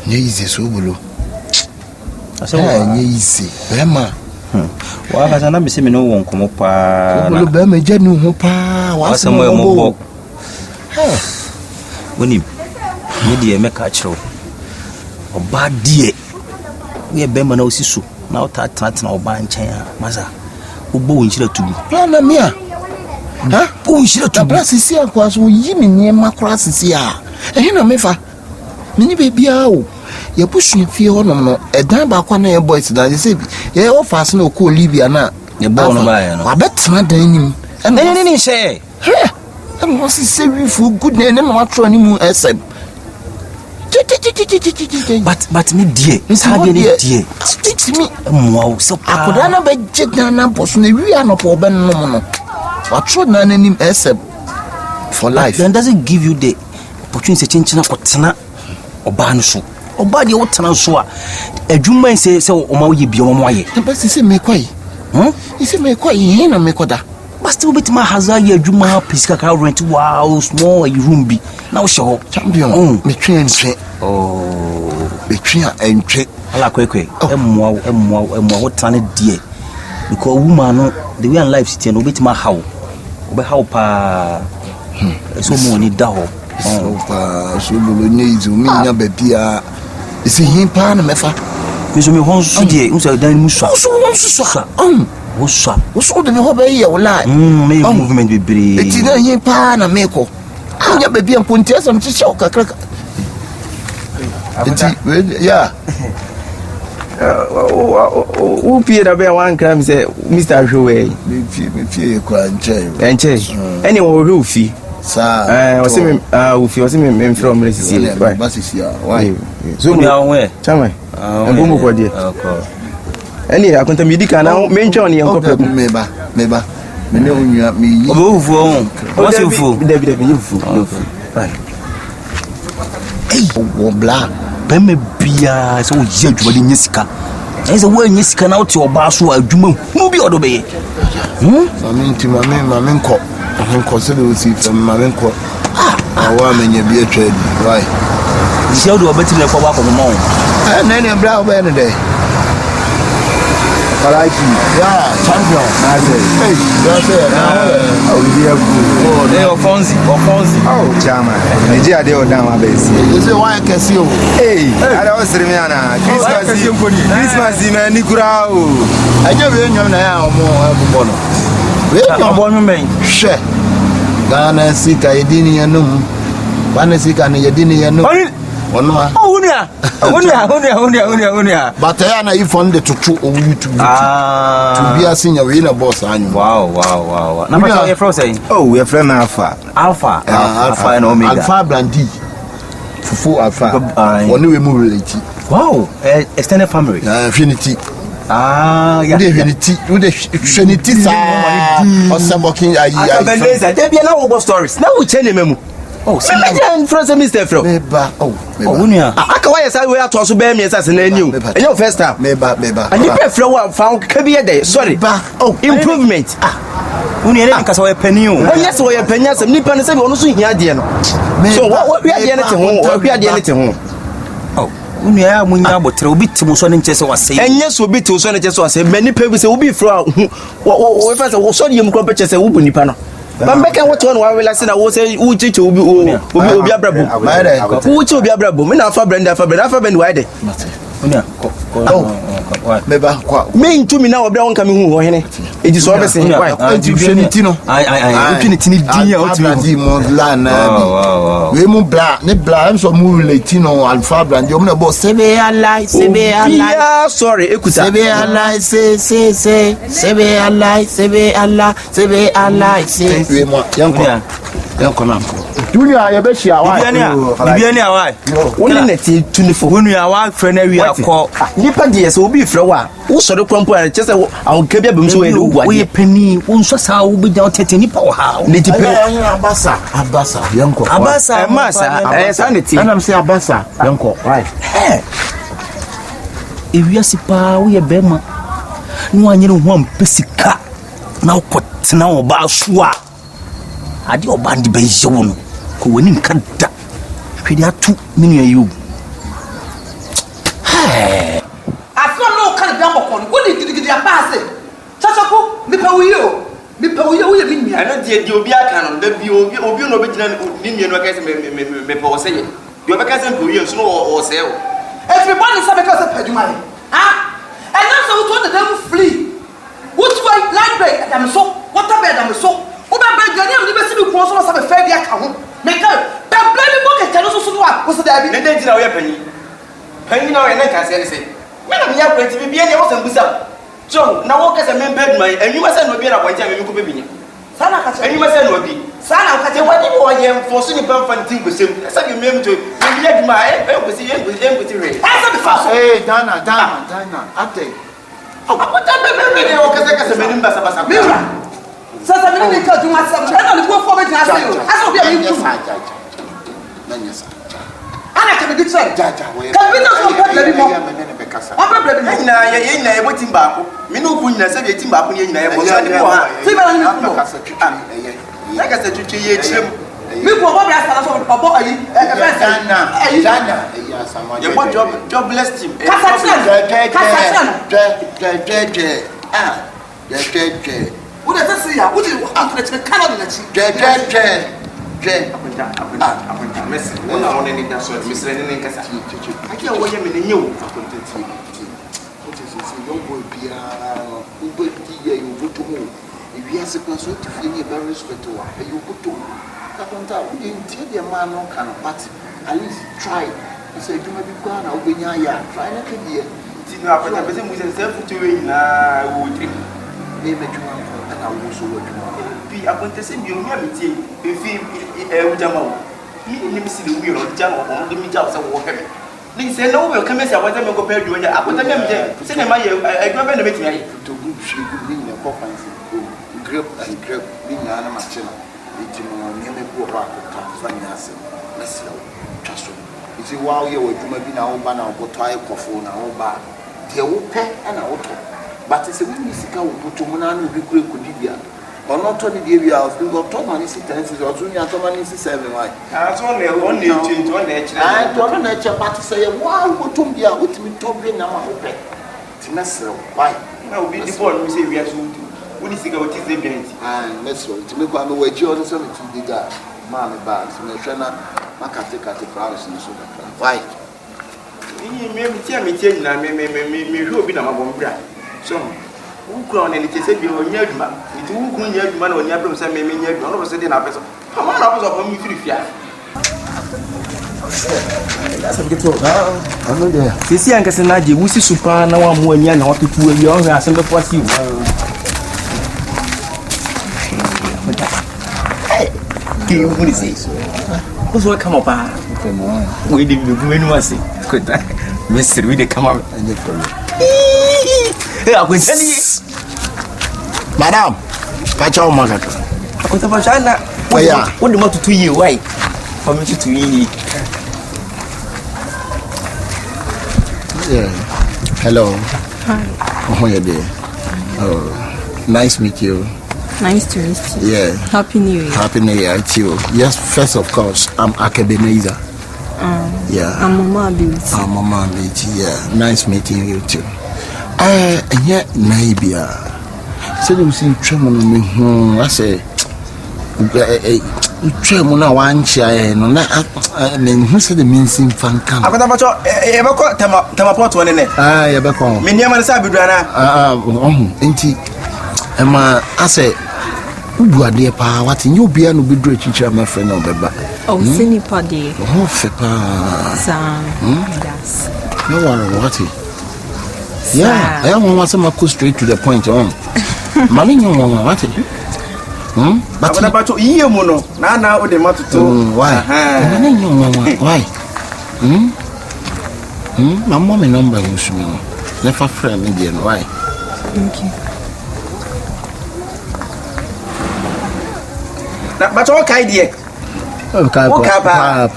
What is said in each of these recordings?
Easy Sobolo. Asamoah easy. Bema. Wa ka na be se me no won komo pa. Sobolo bema janu ho pa. Asamoah mo bo. Woni me de me ka kiro. Oba die. We bema na osiso. Na otatana oba nchen a. Masa. Obo wonchira tubu. Plana mia. Ha? Wonchira tubu. Bra sisi akwa so yi me niema kra sisi a. Ehe na mefa. Mini bebia o. Ye pushing fie honom no. Edan ba kwa na ye boys da say ye offers na okọ Libya na. Ye bo no ba ye no. Abetena dan nim. Ni she. He. Em no si say we for good na na watro ni mu esem. But me die. Target ni die. Teach me. Mo so pa. Akoda na be jigna na boss na wi anopo be no no. Watro na nanim esem for life. Then doesn't give you the opportunity to change na kotena oba no so. Oba de wotena so a adwuma say o ma wo ye bi o ma ye. Tempa sisi me kwai. Isi me kwai he na me koda. But still bit ma haza ye adwuma pisika ka rent wow small room bi. Na wo hye champion. Me twen ntwe. Me twen entwe. Ala kwekwe. Emwa wotena die. Because woman no the way in life sit no bit ma how. Obe how pa. So mo ni da ho. Sobolo nyezu mi nya bebia isi himpa na mefa miso me hon su die unsa dan mu swa wo so de me ho be ye wala me movement be bre eti na himpa na meko anya bebia mponti asam chiche okakra eti yeah who pie da be one crime say Mr. Showe me pie kwa nche any wo hwe ofi sa wasi me wasi me from resisi why basisi why so me awon chama mbumu kwa die any akonta midika na mention on yanko meba me ne onua me yi obufu on wasi ufu David ufu wo bla bema bia so ye adwuma de nyesika ese wo nyesika na ote oba so adwuma hu bi odo be mami nko se do si from mami nko awa menye bi trade why isi odo obeti na kwa kwa mo na ne bra oba ne dey Kalaki yeah champion na say hey that's it they ofonzi chama Nigeria dey odan wa be si you say why can see o hey ada o siri mi ana Christmas me ni kura o aje we nyom na ya omo ebubo no we nyom bo nyom hwe Ghana sika yedini yanum bana sika ne yedini yanum ono unia but ya na ifon de tutu o YouTube to be asinya we na boss anyu wow na ma your friend say we are friend alpha and omega alpha brandi fufu alpha oni we mu relate wow extended family infinity yeah the trinity sa osabokin ayi Beneza dey be na wo stories na wo chene memu see me friend Mr. Fro meba unia aka why say we ato so be me say na new enyo first time meba and you pay Fro wa fa ka bi dey sorry improvement unia dey nka so we pani o yes we pani asem nipa ne say we ono so hia de no so what we ade ne te ho unia ya munya abotre obi timo so ne nche se wase enye so obi timo so ne nche se wase mani pe bi se obi Fro we fa se wo so de mu kro pe che se wo bu nipa no Bambeka what one wa relax na wo say wo chiche obi abrabo wo chiche obi abrabo me na afa brand why dey unia meba kwa me ntumi na obra won kame hu ho hene eji so obese why trinity no trinity ni din ya otu di mo la na we mu bla ne bla so mu relate no alpha brand o mo na bo sebe alai yeah sorry ekuta sebe alai sebe alai we mo yanko na Junior ya be shia wa Bibiani awai woni na ti tunifo wonu ya wa frɛ na wi akɔ nipa de so obi frɛ wa wo sɔre kwampo a kyɛ sɛ awon ka bia bem so we do wo ye pani wo nso sa wo bi down tete nipa wo ha ne ti pe abasa yanko abasa masa sa ne ti anam sɛ abasa yanko why ewiase pa wo ye bema no anyere ho ampesika na wo tena wo ba so a ade obandi be yewo no ko woni nkada hwede atu menu ayu Hey. I saw no kind of damn. What did you get pass it? Chachapo, me pawio. Me pawio, you mean me. I don't see you be a canon, the Obi no Bitian, me say. You have a cousin who you know or sell. Everybody is because of Pedumai. Ah, and that's how we told the devil flee. What's why library? I'm so, what a bed I'm so. Oba beg your name, never see me cross on a fair account. Make her, but bloody book and tell us what's the David. Then did our penny. Penny now and then can say, when I'm here, to be any awesome wizard. So now walk as a man bed, and you must not be a point time you could be. Sana, and you must not be. Sana, what you are forcing a bump and think with him. That's how you mean to be my with the ring. Hey, Dana, I take. Oh, what time I Sasa mimi nikaje mwasema ndio alikuwa for me hasa hiyo hasa pia mimi ana kabidisha jaja wewe kabidisha kwa problem mo apa problem na yeye ebo timba ko mimi no kunyina se be timba ko yeye na ebo so de ko timba na ni ko na ka se tutu ye chim mi ko bo bia sala so bo ayi jana ya Asamoah ye bo jobless team kasatran What does that say? What do you want to let me cannot let you? Miss, when I want any dance, Miss Lennon and Cassa. I can't wait a minute. You don't go be you go to move. If you have a person to feel very respectful, you go to Akonta. You tell your man no kind of party. At least try. You say, you may be gone, I'll be near you. Try not to be. It's not a person with a self to win. I would drink. They make you and I will so be Akonta say you hear me tea if you jam you see the wheel of jam on the media of walk. They say no will come as I want them to compare you and Akonta them say my I go and make me to good she could be in a pop and grip and grip being an amateur. It's near me poor rock funny answer. Let's trust you. You see while you were maybe now banner or tie coffee now bar. They will pay an auto. But it's a windy sicker will put to Monano be quick with Libya. Or not only the area of the Ottoman is tenses or Junior Ottoman is 7. That's only change one nature. I don't nature, but to say, wow, what to be out with me to be now. Timester, why? No, be the board, we say we are so. What is the go to the bench? And let's go to make one way, Jordan, to the guy. Mammy bags, and the trainer, Macateka to Paris and so. Why? Me tell me, who be number one. So, who crown and it is said you are near man. It won't go near man or near some maybe near one of us in a person. How many hours of me free? That's a good talk. I'm not there. This young Casanaji, we see super now. I'm one young or 2 years. I send the first you. Hey, what is this? Who's what come up? We didn't win was it. Good. Mr. We did come out and you Madam, catch our mother. What about to you? Why? For me to you. Yeah. Hello. Hi. How are you there? Oh, nice to meet you. Nice to meet you. Yeah. Happy New Year. Happy New Year to you. Yes, first of course, I'm Akebeniza. Yeah. I'm Mama Beauty. I'm Mama Beauty. Yeah. Nice meeting you too. Yeah, maybe. Said you see tremor me. I say, tremor now one chair. No, I mean, who said the means in fan camp? I'm going to Tamapot one in it. Ah, yeah, back home. Miniaman Sabudana. Inti. Emma, I say, who are dear pa? What in you be and be great teacher, my friend, or Beba? Oh, Cindy Paddy. Oh, Fepa. Yes. No one, what? Yeah, I don't want to go straight to the point. Mammy, no one, what? But about to eat mono. Now, what the matter to why? Why? My mommy number is me. Never friend Indian. Why? Thank you. But all idea. Okay, Papa.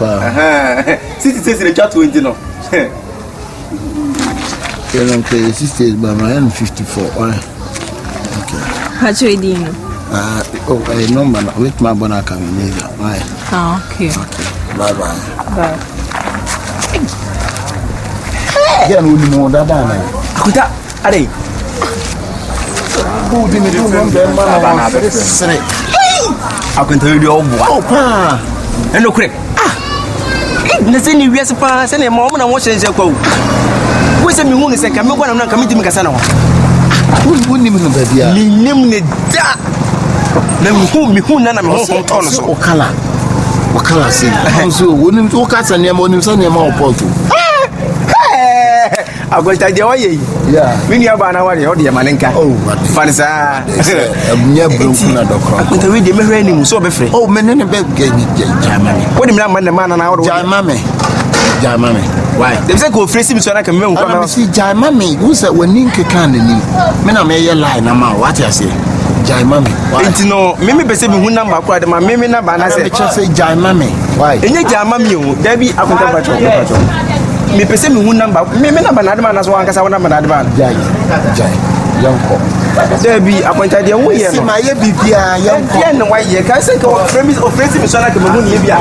Since it says in the chat to know. You don't play sisters by my end 54. Okay. What's your name? I number with my bonaka. Why? Oh, okay. Okay. Bye bye. Bye. Yeah, no more than that. Akonta ade Who didn't do one man? Akonta we do obo Oh, pa. eno kure na se ni wiase pa se na mo na wo hyenhye kwa wo se mi hu ne se ka me kwa na ka me timi kasa na ho Who knew him, baby? mi nim ne da na mi hu na me ho to no so Okala. Okala say. So, wouldn't you catch a name on him, son, your mouth, Porto? Akonta de wa ye Yeah. mi ni aba na wa de o de manenka Oh, what? fanisa Near broken at the cross. Akonta we de me hwe ni mu so be frɛ Oh, men in a bed, Jammy. wo de me na man na wo Jammy. Why? dem se ko fresi mi so na ka me hu kwa I na see Jammy, who said when Ninka can in men are may line, I'm out. What I say? Jammy. Why? enti no me pese mi hu number kwa de ma me na ba na se I just say Jammy. Why? enye jama mi o da bi Akonta bacho me pese mi hu number me na ba na de ma na so ankasa wo na ba na de ba Jai. Yanko. da bi Akonta de wo ye See no my bibia, yanko. ye no wa ye ka se ka o fresi mi so na ka me hu ni ye bia